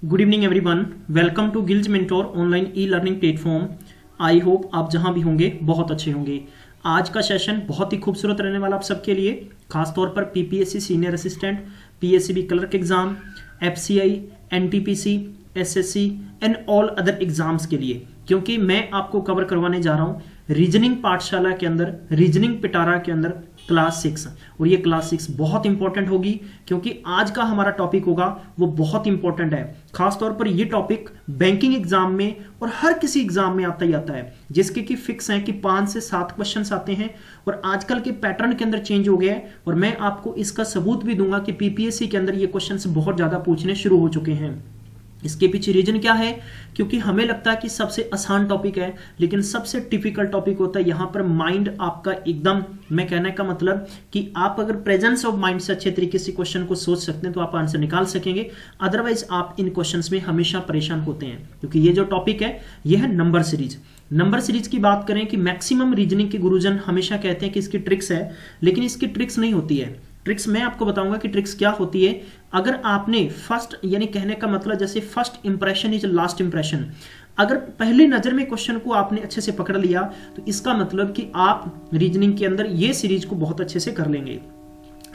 Good evening everyone, welcome to Gillz mentor online e learning platform. I hope आप जहां भी होंगे बहुत अच्छे होंगे। आज का सेशन बहुत ही खूबसूरत रहने वाला आप सबके लिए, खासतौर पर PPSC senior assistant, PSCB clerk exam, FCI, NTPC, SSC and all other exams के लिए, क्योंकि मैं आपको कवर करवाने जा रहा हूं रीजनिंग पाठशाला के अंदर, रीजनिंग पिटारा के अंदर क्लास 6। और ये क्लास 6 बहुत इंपॉर्टेंट होगी क्योंकि आज का हमारा टॉपिक होगा वो बहुत इंपॉर्टेंट है। खासतौर पर ये टॉपिक बैंकिंग एग्जाम में और हर किसी एग्जाम में आता ही आता है, जिसके की फिक्स है कि 5 से 7 क्वेश्चंस आते हैं और आजकल के पैटर्न के अंदर चेंज हो गया है। और मैं आपको इसका सबूत भी दूंगा कि पीपीएससी के अंदर ये क्वेश्चंस बहुत ज्यादा पूछने शुरू हो चुके हैं। इसके पीछे रीजन क्या है? क्योंकि हमें लगता है कि सबसे आसान टॉपिक है, लेकिन सबसे टिपिकल टॉपिक होता है। यहां पर माइंड आपका एकदम, मैं कहने का मतलब कि आप अगर प्रेजेंस ऑफ माइंड से अच्छे तरीके से क्वेश्चन को सोच सकते हैं तो आप आंसर निकाल सकेंगे। अदरवाइज आप इन क्वेश्चंस में हमेशा परेशान होते हैं, क्योंकि ये जो टॉपिक है ये है नंबर सीरीज। नंबर सीरीज की बात करें कि मैक्सिमम रीजनिंग के गुरुजन हमेशा कहते हैं कि इसकी ट्रिक्स है, लेकिन इसकी ट्रिक्स नहीं होती है। ट्रिक्स मैं आपको बताऊंगा कि ट्रिक्स क्या होती है। अगर आपने फर्स्ट, यानी कहने का मतलब जैसे first impression is last impression, अगर पहली नजर में क्वेश्चन को आपने अच्छे से पकड़ लिया तो इसका मतलब कि आप रीजनिंग के अंदर ये सीरीज को बहुत अच्छे से कर लेंगे।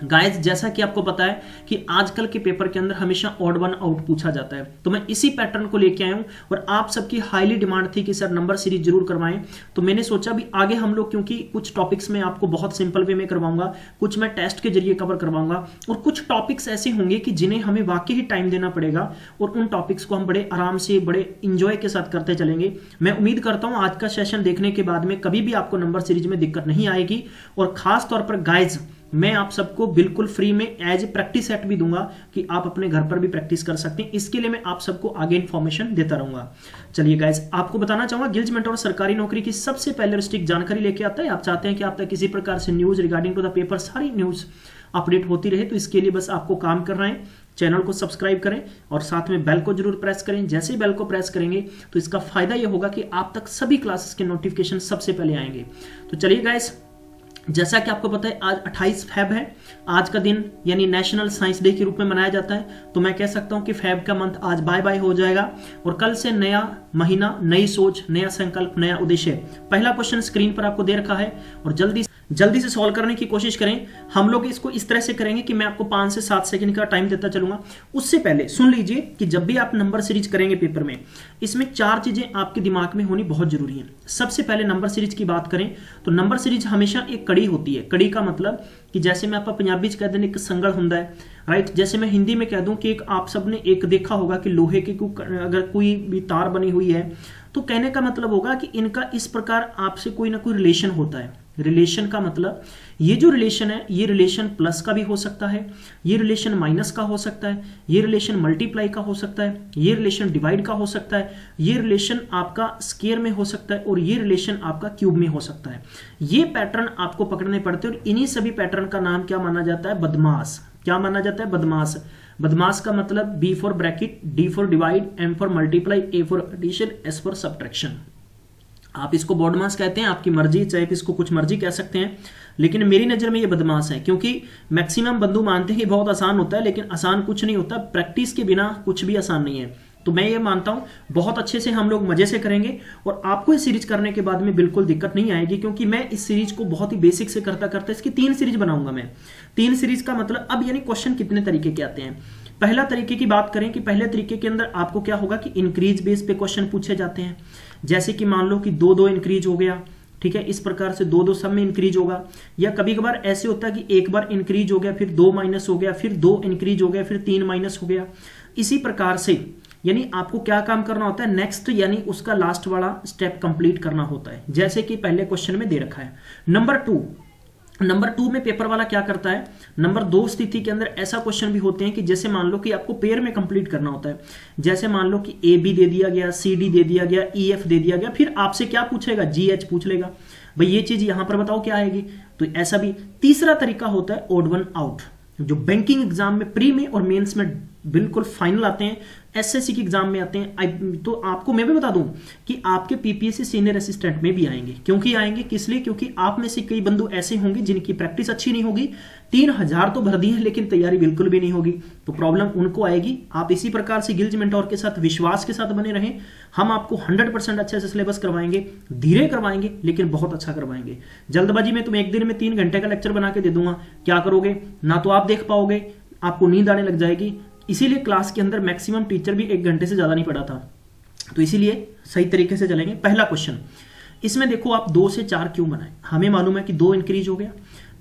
गाइस, जैसा कि आपको पता है कि आजकल के पेपर के अंदर हमेशा ऑड वन आउट पूछा जाता है, तो मैं इसी पैटर्न को लेके आया हूं और आप सबकी हाईली डिमांड थी कि सर नंबर सीरीज जरूर करवाएं। तो मैंने सोचा भी आगे हम लोग, क्योंकि कुछ टॉपिक्स में आपको बहुत सिंपल वे में करवाऊंगा, कुछ मैं टेस्ट के जरिए कवर करवाऊंगा और कुछ टॉपिक्स ऐसे होंगे कि जिन्हें हमें वाकई ही टाइम देना पड़ेगा और उन टॉपिक्स को हम बड़े आराम से, बड़े इंजॉय के साथ करते चलेंगे। मैं उम्मीद करता हूं आज का सेशन देखने के बाद में कभी भी आपको नंबर सीरीज में दिक्कत नहीं आएगी। और खास तौर पर गाइज, मैं आप सबको बिल्कुल फ्री में एज प्रैक्टिस सेट भी दूंगा कि आप अपने घर पर भी प्रैक्टिस कर सकते हैं। इसके लिए मैं आप सबको आगे इंफॉर्मेशन देता रहूंगा। चलिए गाइस, आपको बताना चाहूंगा गिल्ज मेंटोर सरकारी नौकरी की सबसे पहले स्ट्रिक्ट जानकारी लेके आता है। आप चाहते हैं कि आप तक किसी प्रकार से news regarding to the paper, सारी न्यूज अपडेट होती रहे, तो इसके लिए बस आपको काम करना है, चैनल को सब्सक्राइब करें और साथ में बेल को जरूर प्रेस करें। जैसे ही बेल को प्रेस करेंगे तो इसका फायदा यह होगा कि आप तक सभी क्लासेस के नोटिफिकेशन सबसे पहले आएंगे। तो चलिए गाइस, जैसा कि आपको पता है आज 28 फेब है, आज का दिन यानी नेशनल साइंस डे के रूप में मनाया जाता है। तो मैं कह सकता हूं कि फेब का मंथ आज बाय बाय हो जाएगा और कल से नया महीना, नई सोच, नया संकल्प, नया उद्देश्य। पहला क्वेश्चन स्क्रीन पर आपको दे रखा है और जल्दी से सॉल्व करने की कोशिश करें। हम लोग इसको इस तरह से करेंगे कि मैं आपको 5 से 7 सेकंड का टाइम देता चलूंगा। उससे पहले सुन लीजिए कि जब भी आप नंबर सीरीज करेंगे पेपर में, इसमें 4 चीजें आपके दिमाग में होनी बहुत जरूरी है। सबसे पहले नंबर सीरीज की बात करें तो नंबर सीरीज हमेशा एक कड़ी होती है। कड़ी का मतलब कि जैसे मैं आपका पंजाबी कह दें एक संगल होता है, राइट। जैसे मैं हिंदी में कह दूं कि एक, आप सबने एक देखा होगा कि लोहे की अगर कोई भी तार बनी हुई है तो कहने का मतलब होगा कि इनका इस प्रकार आपसे कोई ना कोई रिलेशन होता है। रिलेशन का मतलब ये जो रिलेशन है, ये रिलेशन प्लस का भी हो सकता है, ये रिलेशन माइनस का हो सकता है, ये रिलेशन मल्टीप्लाई का हो सकता है, ये रिलेशन डिवाइड का हो सकता है, ये रिलेशन आपका स्क्वायर में हो सकता है और ये रिलेशन आपका क्यूब में हो सकता है। ये पैटर्न आपको पकड़ने पड़ते हैं और इन्हीं सभी पैटर्न का नाम क्या माना जाता है? बदमाश। क्या माना जाता है? बदमाश। बदमाश का मतलब B for bracket, D for divide, M for multiply, A for addition, S for subtraction. आप इसको बॉडमास कहते हैं, आपकी मर्जी, चाहे इसको कुछ मर्जी कह सकते हैं, लेकिन मेरी नजर में ये बदमाश है। क्योंकि मैक्सिमम बंधु मानते हैं कि बहुत आसान होता है, लेकिन आसान कुछ नहीं होता। प्रैक्टिस के बिना कुछ भी आसान नहीं है। तो मैं ये मानता हूं बहुत अच्छे से हम लोग मजे से करेंगे और आपको इस सीरीज करने के बाद में बिल्कुल दिक्कत नहीं आएगी, क्योंकि मैं इस सीरीज को बहुत ही बेसिक से करता करता इसकी 3 सीरीज बनाऊंगा। मैं 3 सीरीज का मतलब, अब यानी क्वेश्चन कितने तरीके के आते हैं। पहला तरीके की बात करें कि पहले तरीके के अंदर आपको क्या होगा कि इंक्रीज बेस पे क्वेश्चन पूछे जाते हैं। जैसे कि मान लो कि 2-2 इंक्रीज हो गया, ठीक है, इस प्रकार से 2-2 सब में इंक्रीज होगा। या कभी कभार ऐसे होता है कि एक बार इंक्रीज हो गया, फिर 2 माइनस हो गया, फिर 2 इंक्रीज हो गया, फिर 3 माइनस हो गया। इसी प्रकार से यानी आपको क्या काम करना होता है? नेक्स्ट यानी उसका लास्ट वाला स्टेप कंप्लीट करना होता है, जैसे कि पहले क्वेश्चन में दे रखा है। नंबर 2 में पेपर वाला क्या करता है? नंबर 2 स्थिति के अंदर ऐसा क्वेश्चन भी होते हैं कि जैसे मान लो कि आपको पेयर में कंप्लीट करना होता है। जैसे मान लो कि AB दे दिया गया, CD दे दिया गया, EF दे दिया गया, फिर आपसे क्या पूछेगा? GH पूछ लेगा। भाई ये चीज यहां पर बताओ क्या आएगी? तो ऐसा भी तीसरा तरीका होता है ऑड वन आउट, जो बैंकिंग एग्जाम में, प्री में और मेंस में बिल्कुल फाइनल आते हैं, एसएससी के एग्जाम में आते हैं। तो आपको मैं भी बता दूं कि आपके पीपीएससी सीनियर असिस्टेंट में भी आएंगे। क्योंकि आएंगे किस लिए? क्योंकि आप में से कई बंधु ऐसे होंगे जिनकी प्रैक्टिस अच्छी नहीं होगी, 3000 तो भर दी है लेकिन तैयारी बिल्कुल भी नहीं होगी, तो प्रॉब्लम उनको आएगी। आप इसी प्रकार से गिल्ज मेंटोर के साथ विश्वास के साथ बने रहें। हम आपको 100% अच्छे से सिलेबस करवाएंगे, धीरे करवाएंगे लेकिन बहुत अच्छा करवाएंगे। जल्दबाजी में तुम एक दिन में 3 घंटे का लेक्चर बना के दे दूंगा, क्या करोगे? ना तो आप देख पाओगे, आपको नींद आने लग जाएगी। इसीलिए क्लास के अंदर मैक्सिमम टीचर भी 1 घंटे से ज्यादा नहीं पढ़ा था, तो इसीलिए सही तरीके से चलेंगे। पहला क्वेश्चन, इसमें देखो आप 2 से 4 क्यों बनाए? हमें मालूम है कि 2 इंक्रीज हो गया,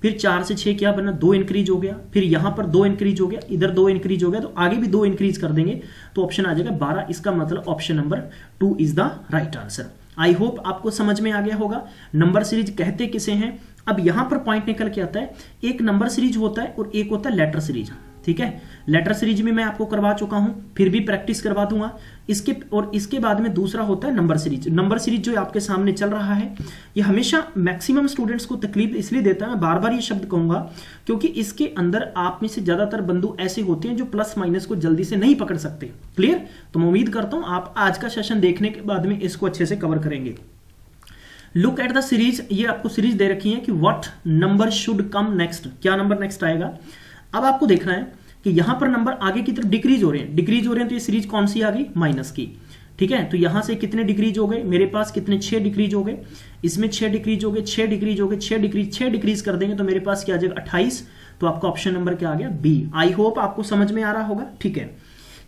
फिर 4 से 6 क्या बना? 2 इंक्रीज हो गया, फिर यहां पर 2 इंक्रीज हो गया, इधर 2 इंक्रीज हो गया, तो आगे भी 2 इंक्रीज कर देंगे तो ऑप्शन आ जाएगा 12। इसका मतलब option number 2 is the right answer. I hope आपको समझ में आ गया होगा। नंबर सीरीज कहते किसे हैं? अब यहां पर पॉइंट निकल के आता है, एक नंबर सीरीज होता है और एक होता है लेटर सीरीज। ठीक है, लेटर सीरीज में मैं आपको करवा चुका हूं, फिर भी प्रैक्टिस करवा दूंगा इसके बाद में दूसरा होता है नंबर सीरीज। नंबर सीरीज जो आपके सामने चल रहा है, ये हमेशा मैक्सिमम स्टूडेंट्स को तकलीफ इसलिए देता है, मैं बार बार ये शब्द कहूंगा, क्योंकि इसके अंदर आप में से ज्यादातर बंधु ऐसे होते हैं जो प्लस माइनस को जल्दी से नहीं पकड़ सकते। क्लियर? तो मैं उम्मीद करता हूं आप आज का सेशन देखने के बाद में इसको अच्छे से कवर करेंगे। लुक एट द सीरीज, ये आपको सीरीज दे रखी है कि what number should come next, क्या नंबर नेक्स्ट आएगा। अब आपको देखना है कि यहां पर नंबर आगे की तरफ डिक्रीज हो रहे हैं, तो ये सीरीज कौन सी आ गई? माइनस की। ठीक है, तो यहां से कितने डिक्रीज हो गए? मेरे पास कितने? 6 डिक्रीज हो गए, इसमें 6 डिक्रीज हो गए, 6 डिक्रीज हो गए, 6 डिक्रीज कर देंगे तो मेरे पास क्या आ जाएगा? 28। तो आपका ऑप्शन नंबर क्या आ गया? बी। आई होप आपको समझ में आ रहा होगा। ठीक है,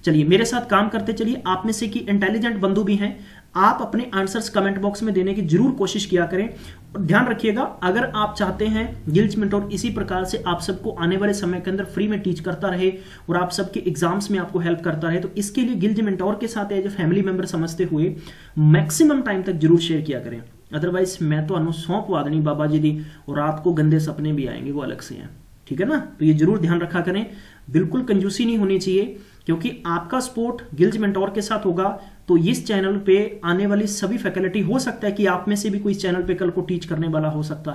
चलिए मेरे साथ काम करते चलिए। आप में से कि इंटेलिजेंट बंधु भी हैं, आप अपने आंसर्स कमेंट बॉक्स में देने की जरूर कोशिश किया करें। ध्यान रखिएगा, अगर आप चाहते हैं गिल्ज मेंटोर इसी प्रकार से आप सबको आने वाले समय के अंदर फ्री में टीच करता रहे और आप सबके एग्जाम्स में आपको हेल्प करता रहे, तो इसके लिए गिल्ज मेंटोर के साथ एज ए फैमिली मेंबर समझते हुए मैक्सिमम टाइम तक जरूर शेयर किया करें। अदरवाइज मैं तो अनु सौंप वादनी बाबा जी दी और रात को गंदे सपने भी आएंगे, वो अलग से हैं। ठीक है ना? तो ये जरूर ध्यान रखा करें, बिल्कुल कंजूसी नहीं होनी चाहिए, क्योंकि आपका सपोर्ट गिल्ज मेंटोर के साथ होगा तो इस चैनल पे आने वाली सभी फैकल्टी, हो सकता है कि आप में से भी कोई इस चैनल पे कल को टीच करने वाला हो सकता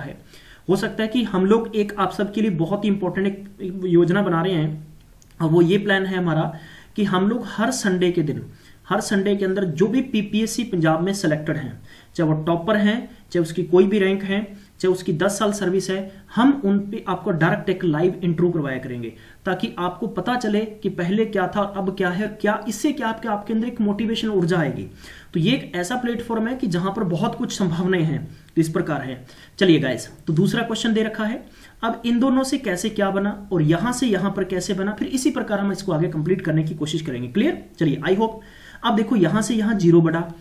है कि हम लोग एक आप सबके लिए बहुत ही इंपॉर्टेंट एक योजना बना रहे हैं। और वो ये प्लान है हमारा कि हम लोग हर संडे के अंदर जो भी पीपीएससी पंजाब में सिलेक्टेड हैं, चाहे वो टॉपर हैं, चाहे उसकी कोई भी रैंक है, चाहे उसकी 10 साल सर्विस है, हम उन पे आपको डायरेक्ट एक लाइव इंटरव्यू करवाया करेंगे, ताकि आपको पता चले कि पहले क्या था और अब क्या है, क्या इससे क्या आपके अंदर एक मोटिवेशन ऊर्जा आएगी। तो ये एक ऐसा प्लेटफॉर्म है कि जहां पर बहुत कुछ संभावनाएं हैं। तो इस प्रकार है। चलिए गाइस, तो दूसरा क्वेश्चन दे रखा है, अब इन दोनों से कैसे क्या बना और यहां से यहां पर कैसे बना, फिर इसी प्रकार हम इसको आगे कंप्लीट करने की कोशिश करेंगे। क्लियर? चलिए, आई होप। अब देखो यहां से यहां 0 बढ़ा,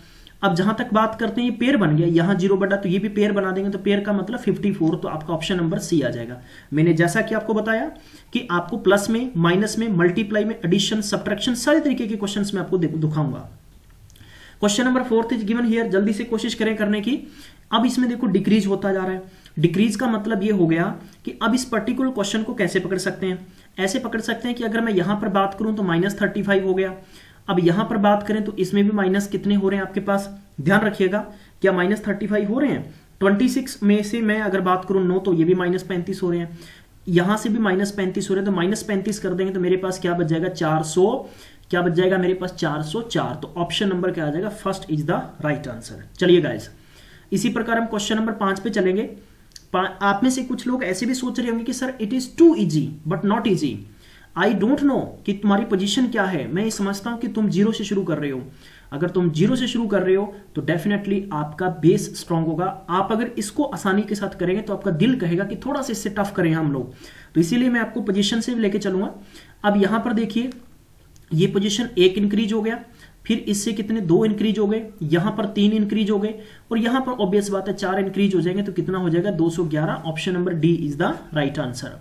अब जहां तक बात करते हैं ये पेयर बन गया, यहां 0 बढ़ा तो ये भी पेयर बना देंगे, तो पेयर का मतलब 54, तो आपका ऑप्शन नंबर सी आ जाएगा। मैंने जैसा कि आपको बताया कि आपको प्लस में, माइनस में, मल्टीप्लाई में, एडिशन, सब्ट्रैक्शन, सारे तरीके के क्वेश्चंस में आपको दिखाऊंगा। Question number 4 is given here, जल्दी से कोशिश करें करने की। अब इसमें देखो डिक्रीज होता जा रहा है। डिक्रीज का मतलब ये हो गया कि अब इस पर्टिकुलर क्वेश्चन को कैसे पकड़ सकते हैं? ऐसे पकड़ सकते हैं कि अगर मैं यहां पर बात करूं तो -35 हो गया। अब यहां पर बात करें तो इसमें भी माइनस कितने हो रहे हैं आपके पास? ध्यान रखिएगा, क्या -35 हो रहे हैं? 26 में से मैं अगर बात करूं 9, तो ये भी -35 हो रहे हैं, यहां से भी -35 हो रहे हैं, तो -35 कर देंगे तो मेरे पास क्या बच जाएगा? 400, क्या बच जाएगा मेरे पास? 404। तो ऑप्शन नंबर क्या आ जाएगा? First is the right answer. चलिए गाइस, इसी प्रकार हम क्वेश्चन नंबर 5 पे चलेंगे। आप में से कुछ लोग ऐसे भी सोच रहे होंगे कि sir it is too easy but not easy. I don't know कि तुम्हारी पोजीशन क्या है। मैं ये समझता हूं कि तुम 0 से शुरू कर रहे हो। अगर तुम 0 से शुरू कर रहे हो तो डेफिनेटली आपका बेस स्ट्रांग होगा। आप अगर इसको आसानी के साथ करेंगे तो आपका दिल कहेगा कि थोड़ा सा इससे टफ करें हम लोग, तो इसीलिए मैं आपको पोजीशन से लेके चलूंगा। अब यहां पर देखिए, ये पोजीशन 1 इंक्रीज हो गया, फिर इससे कितने 2 इंक्रीज हो गए, यहां पर 3 इंक्रीज हो गए, और यहां पर ऑब्वियस बात है 4 इंक्रीज हो जाएंगे, तो कितना हो जाएगा? 211। Option number D is the right answer.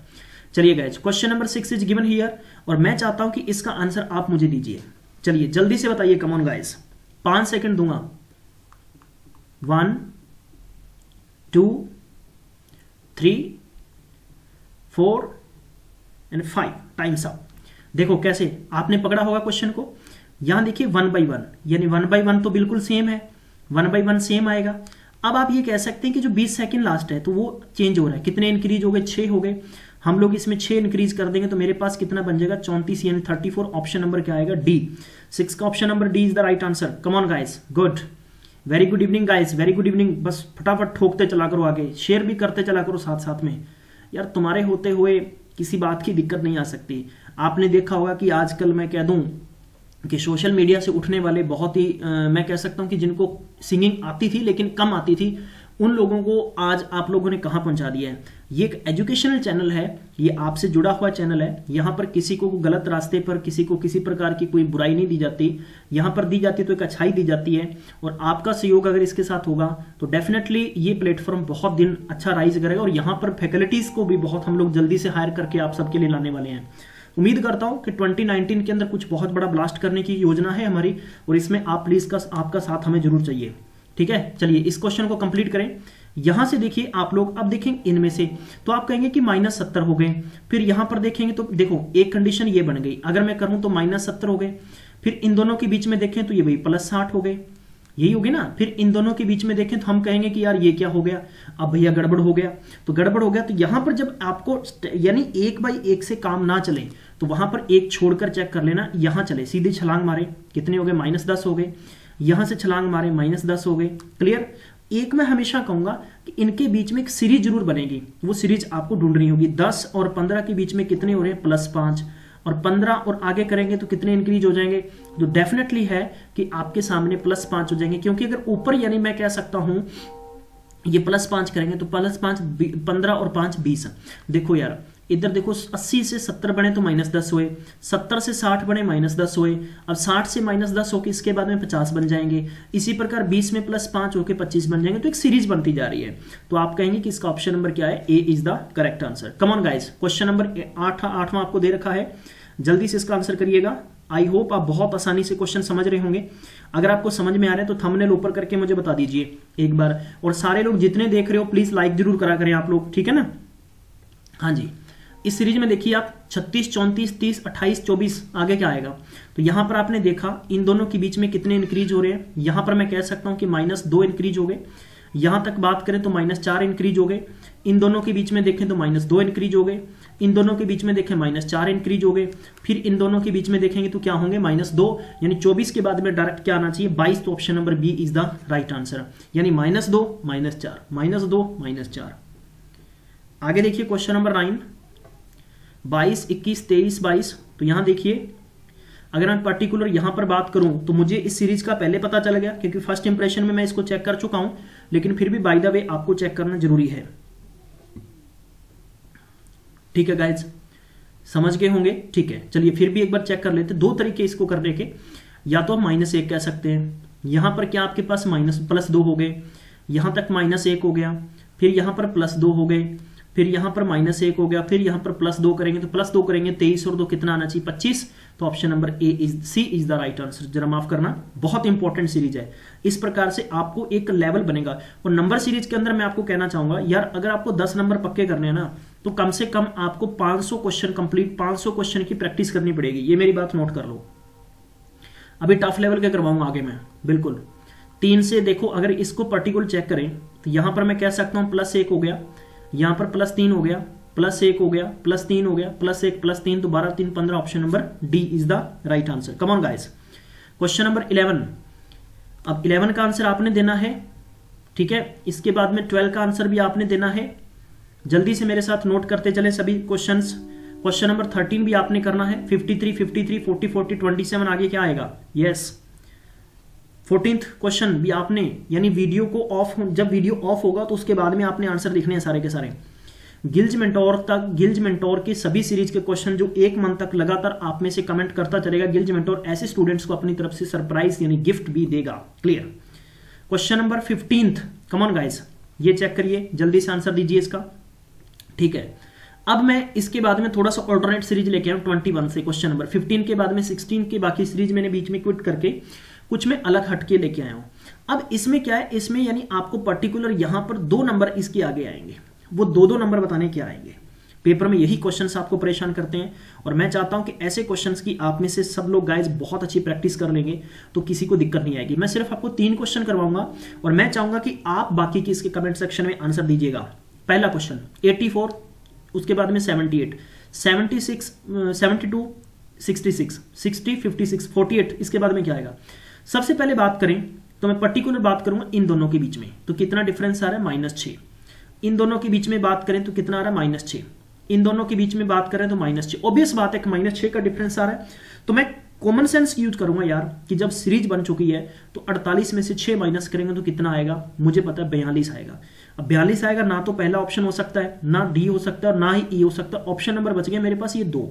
चलिए guys, question number 6 is given here, और मैं चाहता हूं कि इसका आंसर आप मुझे दीजिए। चलिए जल्दी से बताइए, कम ऑन गाइस, 5 सेकंड दूंगा। 1 2 3 4 एंड 5, टाइम्स अप। देखो कैसे आपने पकड़ा होगा क्वेश्चन को। यहां देखिए 1 by 1, यानी 1 by 1 तो बिल्कुल सेम है, 1 by 1 सेम आएगा। अब आप ये कह सकते हैं कि जो 20 सेकंड लास्ट है तो वो चेंज हो रहा है। कितने इंक्रीज हो गए? 6 हो गए। हम लोग इसमें 6 इंक्रीज कर देंगे तो मेरे पास कितना बन जाएगा 34 यानी 34। ऑप्शन नंबर क्या आएगा डी, 6 का option number D is the right answer. Come on guys, good, very good evening guys, very good evening. बस फटाफट ठोकते चला करो आगे, शेयर भी करते चला करो साथ साथ में यार, तुम्हारे होते हुए किसी बात की दिक्कत नहीं आ सकती। आपने देखा होगा कि आजकल मैं कह दूं कि सोशल मीडिया से उठने वाले बहुत ही मैं कह सकता हूं कि जिनको सिंगिंग आती थी लेकिन कम आती थी, उन लोगों को आज आप लोगों ने कहां पहुंचा दिया है। ये एक एजुकेशनल चैनल है, ये आपसे जुड़ा हुआ चैनल है। यहां पर किसी को गलत रास्ते पर, किसी को किसी प्रकार की कोई बुराई नहीं दी जाती, यहां पर दी जाती तो एक अच्छाई दी जाती है। और आपका सहयोग अगर इसके साथ होगा तो डेफिनेटली ये प्लेटफॉर्म बहुत दिन अच्छा राइज करेगा। और यहां पर फैकल्टीज को भी बहुत हम लोग जल्दी से हायर करके आप सबके लिए लाने वाले हैं। उम्मीद करता हूं कि 2019 के अंदर कुछ बहुत बड़ा ब्लास्ट करने की योजना है हमारी, और इसमें आप प्लीज आपका साथ हमें जरूर चाहिए। ठीक है, चलिए इस क्वेश्चन को कंप्लीट करें। यहां से देखिए आप लोग, अब देखेंगे इनमें से तो आप कहेंगे कि -70 हो गए। फिर यहां पर देखेंगे तो देखो एक कंडीशन ये बन गई, अगर मैं करूं तो -70 हो गए। फिर इन दोनों के बीच में देखें तो ये भाई +60 हो गए, यही होगी ना। फिर इन दोनों के बीच में देखें तो हम कहेंगे कि यार ये क्या हो गया, अब भैया गड़बड़ हो गया। तो गड़बड़ हो गया तो यहां पर जब आपको यानी 1 बाई 1 से काम ना चले तो वहां पर एक छोड़कर चेक कर लेना, यहां चले सीधे छलांग मारे, कितने हो गए -10 हो गए। यहां से छलांग मारे -10 हो गए। क्लियर। एक मैं हमेशा कहूंगा कि इनके बीच में एक सीरीज जरूर बनेगी, वो सीरीज आपको ढूंढनी होगी। 10 और 15 के बीच में कितने हो रहे हैं +5, और 15 और आगे करेंगे तो कितने इंक्रीज हो जाएंगे। तो डेफिनेटली है कि आपके सामने +5 हो जाएंगे, क्योंकि अगर ऊपर यानी मैं कह सकता हूं ये +5 करेंगे तो +5 15 और 5 20। देखो यार इधर देखो 80 से 70 बने तो -10 हुए, 70 से 60 बने -10 हुए, अब 60 से -10 होकर इसके बाद में 50 बन जाएंगे। इसी प्रकार 20 में +5 होकर 25 बन जाएंगे। तो एक सीरीज बनती जा रही है। तो आप कहेंगे कि इसका ऑप्शन नंबर क्या है, A is the correct answer. Come on guys, question number 8वां आपको दे रखा है, जल्दी से इसका आंसर करिएगा। आई होप आप बहुत आसानी से क्वेश्चन समझ रहे होंगे। अगर आपको समझ में आ रहा है तो थंबनेल ऊपर करके मुझे बता दीजिए एक बार। और सारे लोग जितने देख रहे हो प्लीज लाइक जरूर करा करें आप लोग, ठीक है ना। हाँ जी, इस सीरीज में देखिए आप 36, 34, 30, 28, 24 आगे क्या आएगा। तो यहां पर आपने देखा इन दोनों के बीच में कितने इंक्रीज हो रहे हैं। यहां पर मैं कह सकता हूं कि -2 इंक्रीज हो गए। यहां तक बात करें तो -4 इंक्रीज हो गए। इन दोनों के बीच में देखें तो -2 इंक्रीज हो गए। इन दोनों के बीच में देखें -4 इंक्रीज हो गए। फिर इन दोनों के बीच में देखेंगे तो क्या होंगे -2, यानी 24 के बाद में डायरेक्ट क्या आना चाहिए 22। तो option number B is the right answer, यानी -2 -4 -2 -4। आगे देखिए क्वेश्चन नंबर 9, 22, 21, 23, 22। तो यहां देखिए अगर मैं पर्टिकुलर यहां पर बात करूं तो मुझे इस सीरीज का पहले पता चल गया, क्योंकि फर्स्ट इंप्रेशन में मैं इसको चेक कर चुका हूं, लेकिन फिर भी बाय द वे आपको चेक करना जरूरी है। ठीक है गाइज, समझ गए होंगे। ठीक है, चलिए फिर भी एक बार चेक कर लेते। 2 तरीके इसको करने के, या तो हम -1 कह सकते हैं। यहां पर क्या आपके पास +2 हो गए, यहां तक -1 हो गया, फिर यहां पर +2 हो गए, फिर यहां पर -1 हो गया, फिर यहां पर +2 करेंगे तो +2 करेंगे 23 और 2 कितना आना चाहिए 25। तो option number C is the right answer. जरा माफ करना, बहुत इंपॉर्टेंट सीरीज है। इस प्रकार से आपको एक लेवल बनेगा। और नंबर सीरीज के अंदर मैं आपको कहना चाहूंगा यार, अगर आपको 10 नंबर पक्के करने हैं ना तो कम से कम आपको 500 क्वेश्चन कंप्लीट, 500 क्वेश्चन की प्रैक्टिस करनी पड़ेगी। ये मेरी बात नोट कर लो। अभी टफ लेवल के करवाऊंगा आगे मैं, बिल्कुल। 3 से देखो, अगर इसको पर्टिकुलर चेक करें तो यहां पर मैं कह सकता हूं +1 हो गया, यहां पर +3 हो गया, +1 हो गया, +3 हो गया, +1 +3 तो 12 3 15। Option number D is the right answer. Come on guys, question number 11। अब 11 का आंसर आपने देना है, ठीक है। इसके बाद में 12 का आंसर भी आपने देना है। जल्दी से मेरे साथ नोट करते चले सभी क्वेश्चंस। क्वेश्चन नंबर 13 भी आपने करना है। 53, 53, 40, 40, 27 आगे क्या आएगा, यस 14th क्वेश्चन भी आपने, यानी वीडियो को ऑफ, जब वीडियो ऑफ होगा तो उसके बाद में आपने आंसर लिखने हैं सारे के सारे। गिल्ज मेंटोर की सभी सीरीज के क्वेश्चन जो 1 मंथ तक लगातार आप में से कमेंट करता चलेगा, गिल्ज मेंटोर ऐसे स्टूडेंट्स को अपनी तरफ से सरप्राइज यानी गिफ्ट भी देगा। Clear. Question number 15, come on guys, ये चेक करिए, जल्दी से आंसर दीजिए इसका। ठीक है, अब मैं इसके बाद में थोड़ा सा ऑल्टरनेट सीरीज लेके आया 21 से। क्वेश्चन नंबर 15 के बाद में 16 की बाकी सीरीज मैंने बीच में क्विट करके कुछ में अलग हटके लेके आया हूं। अब इसमें क्या है, इसमें यानी आपको पर्टिकुलर यहां पर 2 नंबर इसके आगे आएंगे, वो 2-2 नंबर बताने क्या आएंगे। पेपर में यही क्वेश्चंस आपको परेशान करते हैं, और मैं चाहता हूं कि ऐसे क्वेश्चंस की आप में से सब लोग गाइज बहुत अच्छी प्रैक्टिस कर लेंगे, तो किसी को दिक्कत नहीं आएगी। मैं सिर्फ आपको 3 क्वेश्चन करवाऊंगा, और मैं चाहूंगा कि आप बाकी की इसके कमेंट सेक्शन में आंसर दीजिएगा। पहला क्वेश्चन 84, उसके बाद में 78, 76, 72, 66, 60, 56, 48, इसके बाद में क्या आएगा। सबसे पहले बात करें तो मैं पर्टिकुलर बात करूंगा इन दोनों के बीच में, तो कितना डिफरेंस आ रहा है, -6। इन दोनों के बीच में बात करें तो कितना आ रहा है, -6। इन दोनों के बीच में बात करें तो -6। ऑब्वियस बात है कि -6 का डिफरेंस आ रहा है, तो मैं कॉमन सेंस यूज करूंगा यार कि जब सीरीज बन चुकी है तो 48 में से 6 माइनस करेंगे तो कितना आएगा, मुझे पता है 42 आएगा। अब 42 आएगा, ना तो पहला ऑप्शन हो सकता है, ना डी हो सकता है और ना ही ई हो सकता है। ऑप्शन नंबर बच गया मेरे पास ये 2।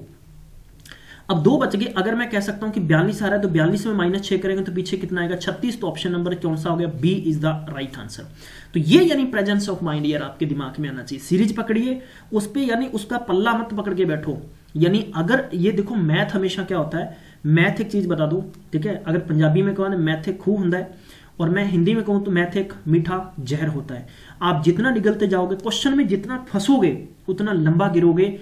अब 2 बच गए। अगर मैं कह सकता हूं कि 42 आ रहा है तो 42 में -6 करेंगे तो पीछे कितना आएगा, 36। तो ऑप्शन नंबर कौन सा हो गया, B is the right answer. तो ये यानी प्रेजेंस ऑफ माइंड यार आपके दिमाग में आना चाहिए। सीरीज पकड़िए, उस पर यानी उसका पल्ला मत पकड़ के बैठो। यानी अगर ये देखो मैथ हमेशा क्या होता है, मैथ एक चीज बता दूं, ठीक है, अगर पंजाबी में कहूं मैथ एक खूह होता है और मैं हिंदी में कहूं तो मैथ एक मीठा जहर होता है। आप जितना निगलते जाओगे, क्वेश्चन में जितना फंसोगे उतना लंबा गिरोगे।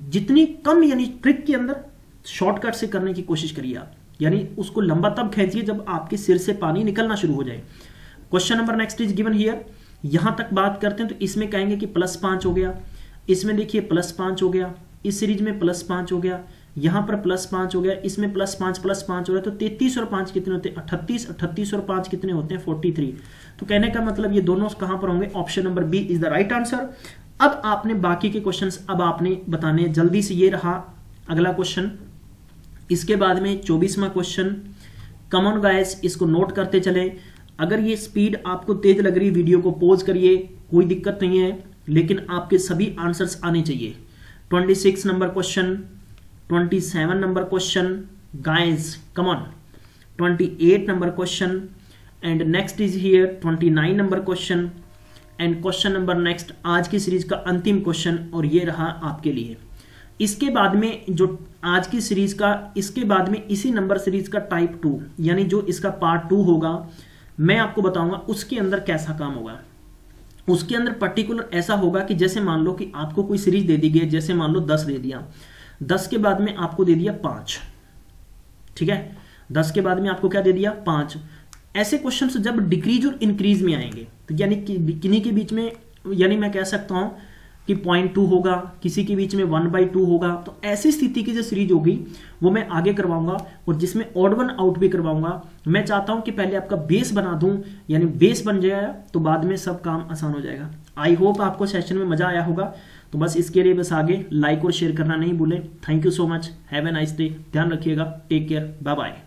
जितनी कम यानी ट्रिक के अंदर शॉर्टकट से करने की कोशिश करिए आप, यानी उसको लंबा तब खींचिए जब आपके सिर से पानी निकलना शुरू हो जाए। Question number next is given here. यहां तक बात करते हैं तो इसमें कहेंगे कि +5 हो गया, इसमें देखिए +5 हो गया, इस सीरीज में +5 हो गया, यहां पर +5 हो गया, इसमें +5 +5 हो रहा है। तो 33 और 5 कितने होते हैं, 38, 38 और 5 कितने होते हैं, 43। तो कहने का मतलब ये दोनों कहां पर होंगे, option number B is the right answer. अब आपने बाकी के क्वेश्चंस अब आपने बताने जल्दी से। ये रहा अगला क्वेश्चन। इसके बाद में 24वां क्वेश्चन। कम ऑन गाइस, इसको नोट करते चले। अगर ये स्पीड आपको तेज लग रही, वीडियो को पॉज करिए, कोई दिक्कत नहीं है, लेकिन आपके सभी आंसर्स आने चाहिए। 26 number question, 27 number question guys, come on. 28 number question and next is here 29 number question and question number next आज की सीरीज का अंतिम क्वेश्चन, और ये रहा आपके लिए। इसके बाद में जो आज की सीरीज का, इसके बाद में इसी नंबर सीरीज का टाइप 2 यानी जो इसका पार्ट 2 होगा, मैं आपको बताऊंगा उसके अंदर कैसा काम होगा। उसके अंदर पर्टिकुलर ऐसा होगा कि जैसे मान लो कि आपको कोई सीरीज दे दी गई, जैसे मान लो 10 दे दिया, 10 के बाद में आपको दे दिया 5, ठीक है, 10 के बाद में आपको क्या दे दिया, 5। ऐसे क्वेश्चंस जब डिक्रीज और इंक्रीज में आएंगे तो यानी किन्हीं के बीच में, यानी मैं कह सकता हूं कि 0.2 होगा, किसी के बीच में 1/2 होगा, तो ऐसी स्थिति की जो सीरीज होगी वो मैं आगे करवाऊंगा और जिसमें ऑड वन आउट भी करवाऊंगा। मैं चाहता हूं कि पहले आपका बेस बना दूं, यानी बेस बन जाएगा तो बाद में सब काम आसान हो जाएगा। आई होप आपको सेशन में मजा आया होगा। तो बस इसके लिए बस आगे लाइक और शेयर करना नहीं भूलें। Thank you so much, have a nice day, ध्यान रखिएगा, टेक केयर, बाय बाय।